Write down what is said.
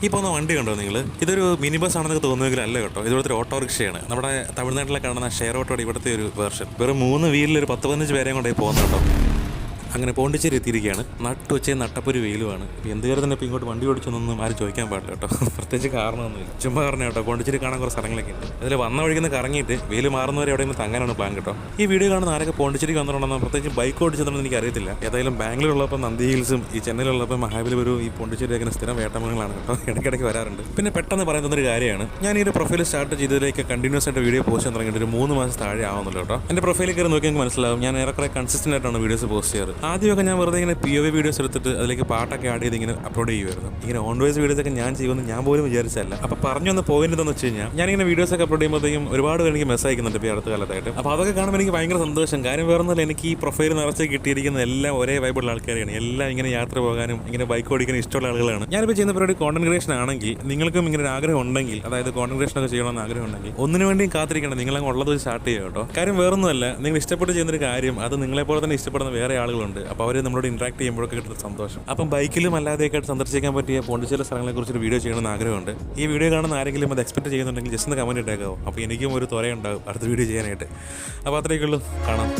ഇപ്പോൾ ഒന്ന് വണ്ടി കണ്ടോ നിങ്ങൾ? ഇതൊരു മിനി ബസ് ആണെന്ന് തോന്നുമെങ്കിൽ അല്ല കേട്ടോ, ഇവിടുത്തെ ഒരു ഓട്ടോറിക്ഷയാണ്. നമ്മുടെ തമിഴ്നാട്ടിലെ കാണുന്ന ഷെയർ ഓട്ടോയുടെ ഇവിടുത്തെ ഒരു വേർഷൻ. വെറും 3 വീലിൽ ഒരു 10-15 പേരെയും കൊണ്ടേ പോകുന്നു കേട്ടോ. അങ്ങനെ പോണ്ടിച്ചേരി എത്തിയിരിക്കുകയാണ്. നട്ടുവച്ചയും നട്ടപ്പൊരു വെയിലുമാണ്. എന്ത് കയറി തന്നെ ഇപ്പോൾ ഇങ്ങോട്ട് വണ്ടി ഓടിച്ചൊന്നും ആരും ചോദിക്കാൻ പാടില്ല കേട്ടോ. പ്രത്യേകിച്ച് കാരണമൊന്നുമില്ല, ചുമ്മാ പറഞ്ഞ കേട്ടോ. പോണ്ടിച്ചേരി കാണാൻ കുറച്ച് സ്ഥലങ്ങളൊക്കെ ഉണ്ട്. അതിൽ വന്ന വഴിക്കുന്ന കറങ്ങിയിട്ട് വെയിൽ മാറുന്നവരെ എവിടെയെങ്കിലും തങ്ങാനാണ് പ്ലാൻ കേട്ടോ. ഈ വീഡിയോ കാണുന്ന ആരൊക്കെ പോണ്ടിച്ചേരിക്ക് വന്നിട്ടുണ്ടെന്ന് പ്രത്യേകിച്ച് ബൈക്ക് ഓടിച്ചതെന്ന് എനിക്ക് അറിയത്തില്ല. ഏതായാലും ബാംഗ്ലൂരുള്ളപ്പോൾ നന്ദി ഹിൽസും ഈ ചെന്നൈയിലുള്ളപ്പോൾ മഹാബലിപുരവും ഈ പോണ്ടിച്ചേരിയൊക്കെ സ്ഥിരം വേട്ടമൃഗങ്ങളാണ് കേട്ടോ. ഇടയ്ക്കിടയ്ക്ക് വരാറുണ്ട്. പിന്നെ പെട്ടെന്ന് പറയുന്നൊരു കാര്യമാണ്, ഞാൻ ഈ ഒരു പ്രൊഫൈൽ സ്റ്റാർട്ട് ചെയ്തതിലേക്ക് കണ്ടിന്യൂസ് ആയിട്ട് വീഡിയോ പോസ്റ്റ് ചെയ്യാൻ തുടങ്ങിയിട്ട് ഒരു 3 മാസം താഴെ ആവുന്നുള്ളൂ കേട്ടോ. എൻ്റെ പ്രൊഫൈലിൽ കയറി നോക്കി എനിക്ക് മനസ്സിലാവും ഞാൻ ഏറെക്കുറെ കൺസിസ്റ്റൻ്റ് ആയിട്ടാണ് വീഡിയോസ് പോസ്റ്റ് ചെയ്യാറ്. ആദ്യമൊക്കെ ഞാൻ വെറുതെ ഇങ്ങനെ POV വീഡിയോസ് എടുത്തിട്ട് അതിലേക്ക് പാട്ടൊക്കെ ആഡ് ചെയ്ത് ഇങ്ങനെ അപ്ലോഡ് ചെയ്യുമായിരുന്നു. ഇങ്ങനെ ഓൺ വോയിസ് വീഡിയോസ് ഒക്കെ ഞാൻ ചെയ്യുമെന്ന് ഞാൻ പോലും വിചാരിച്ചല്ല. അപ്പോൾ പറഞ്ഞു വന്ന പോയിന്റ് എന്താണെന്ന് വെച്ച് കഴിഞ്ഞാൽ, ഞാനിങ്ങനെ വീഡിയോസ് ഒക്കെ അപ്ലോഡ് ചെയ്യുമ്പോഴത്തേക്കും ഒരുപാട് പേര് എനിക്ക് മെസ്സേജ് അയക്കുന്നുണ്ട് ഇപ്പോൾ അടുത്ത കാലത്തായിട്ട്. അപ്പോൾ അതൊക്കെ കാണുമ്പോൾ എനിക്ക് ഭയങ്കര സന്തോഷം. കാര്യം വേറൊന്നുമില്ല, എനിക്ക് ഈ പ്രൊഫൈൽ നിറച്ച് കിട്ടിയിരിക്കുന്ന എല്ലാം ഒരേ വൈബുള്ള ആൾക്കാരാണ്. എല്ലാം ഇങ്ങനെ യാത്ര പോകാനും ഇങ്ങനെ ബൈക്ക് ഓടിക്കാനും ഇഷ്ടമുള്ള ആളുകളാണ്. ഞാനിപ്പോൾ ചെയ്യുന്ന പരിപാടി കോണ്ടന്റ് ക്രിയേഷൻ ആണെങ്കിൽ നിങ്ങൾക്കും ഇങ്ങനെ ഒരു ആഗ്രഹം ഉണ്ടെങ്കിൽ, അതായത് കോണ്ടന്റ് ക്രിയേഷൻ ഒക്കെ ചെയ്യണമെന്ന് ആഗ്രഹം ഉണ്ടെങ്കിൽ ഒന്നിനു വേണ്ടിയും കാത്തിരിക്കണം. നിങ്ങളങ്ങ് ഉള്ളത് സ്റ്റാർട്ട് ചെയ്യുക കേട്ടോ. കാര്യം വേറൊന്നുമല്ല, നിങ്ങൾ ഇഷ്ടപ്പെട്ട് ചെയ്യുന്നൊരു കാര്യം അത് നിങ്ങളെപ്പോലെ തന്നെ ഇഷ്ടപ്പെടുന്ന വേറെ ആളുകളുണ്ട്. അപ്പോൾ അവർ നമ്മളോട് ഇന്ററാക്ട് ചെയ്യുമ്പോഴൊക്കെ കിട്ടുന്ന സന്തോഷം. അപ്പം ബൈക്കിലും അല്ലാതെയൊക്കെ ആയിട്ട് സന്ദർശിക്കാൻ പറ്റിയ പോണ്ടിച്ചേരി സ്ഥലങ്ങളെക്കുറിച്ചൊരു വീഡിയോ ചെയ്യണമെന്ന് ആഗ്രഹമുണ്ട്. ഈ വീഡിയോ കാണുന്ന ആരെങ്കിലും അത് എക്സ്പെക്ട് ചെയ്യുന്നുണ്ടെങ്കിൽ ജസ്റ്റ് ഒന്ന് കമൻറ്റ് ഇട്ടേക്കാവും. അപ്പോൾ എനിക്കും ഒരു ത്വരയുണ്ടാകും അടുത്ത വീഡിയോ ചെയ്യാനായിട്ട്. അപ്പോൾ അത്രയൊക്കെ ഉള്ളൂ, കാണാം.